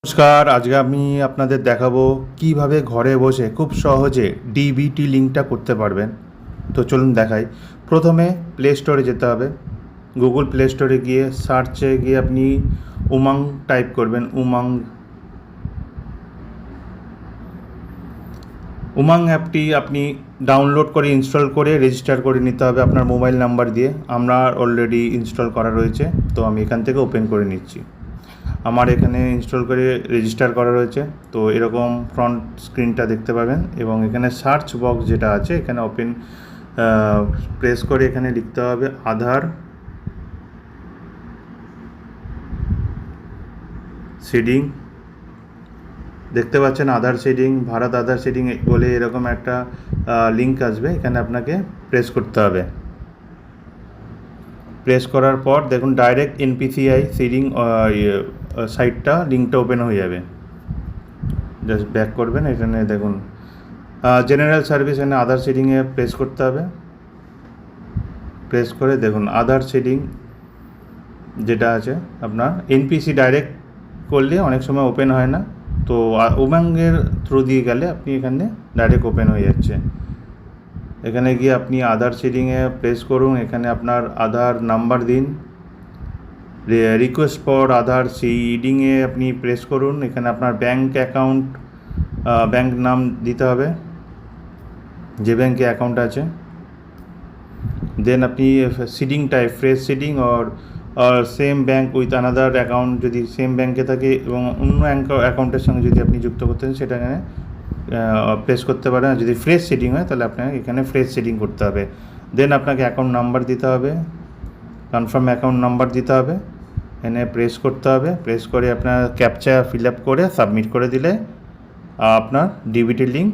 নমস্কার, আজকে আমি আপনাদের দেখাবো কিভাবে ঘরে বসে খুব সহজে ডিবিটি লিঙ্কটা করতে পারবেন। তো চলুন দেখাই। প্রথমে প্লে স্টোরে যেতে হবে। গুগল প্লে স্টোরে গিয়ে সার্চে গিয়ে আপনি উমাং টাইপ করবেন। উমাং অ্যাপটি আপনি ডাউনলোড করে ইনস্টল করে রেজিস্টার করে নিতে হবে আপনার মোবাইল নাম্বার দিয়ে। আমার অলরেডি ইনস্টল করা রয়েছে, তো আমি এখান থেকে ওপেন করে নিচ্ছি। আমার এখানে ইনস্টল করে রেজিস্টার করা রয়েছে। তো এরকম ফ্রন্ট স্ক্রিনটা দেখতে পাবেন এবং এখানে সার্চ বক্স যেটা আছে এখানে ওপেন প্রেস করে এখানে লিখতে হবে আধার সিডিং। দেখতে পাচ্ছেন আধার সিডিং, ভারত আধার সিডিং বলে এরকম একটা লিঙ্ক আসবে, এখানে আপনাকে প্রেস করতে হবে। প্রেস করার পর দেখুন ডাইরেক্ট এনপিসিআই সিডিং সাইটটা লিঙ্কটা ওপেন হয়ে যাবে। জাস্ট ব্যাক করবেন, এখানে দেখুন জেনারেল সার্ভিস, এখানে আধার সিডিংয়ে প্রেস করতে হবে। প্রেস করে দেখুন আধার সিডিং যেটা আছে আপনার এনপিসি ডাইরেক্ট করলে অনেক সময় ওপেন হয় না, তো উমাঙ্গের থ্রু দিয়ে গেলে আপনি এখানে ডাইরেক্ট ওপেন হয়ে যাচ্ছে। এখানে গিয়ে আপনি আধার সিডিংয়ে প্রেস করুন, এখানে আপনার আধার নাম্বার দিন, রিকোয়েস্ট ফর আধার সিডিংয়ে আপনি প্রেস করুন, এখানে আপনার ব্যাঙ্ক অ্যাকাউন্ট ব্যাঙ্ক নাম দিতে হবে যে ব্যাঙ্কে অ্যাকাউন্ট আছে। দেন আপনি seeding type fresh seeding or same bank with another account, যদি সেম ব্যাঙ্কে থাকে এবং অন্য অ্যাকাউন্টের সঙ্গে যদি আপনি যুক্ত করতে চান সেটা এখানে প্রেস করতে পারেন। যদি ফ্রেশ সিডিং হয় তাহলে আপনাকে এখানে ফ্রেশ সিডিং করতে হবে। দেন আপনাকে অ্যাকাউন্ট নাম্বার দিতে হবে, কনফার্ম অ্যাকাউন্ট নাম্বার দিতে হবে, এখানে প্রেস করতে হবে। প্রেস করে আপনার ক্যাপচা ফিল আপ করে সাবমিট করে দিলে আপনার ডিবিটি লিঙ্ক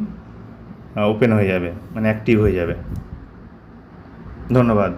ওপেন হয়ে যাবে, মানে অ্যাক্টিভ হয়ে যাবে। ধন্যবাদ।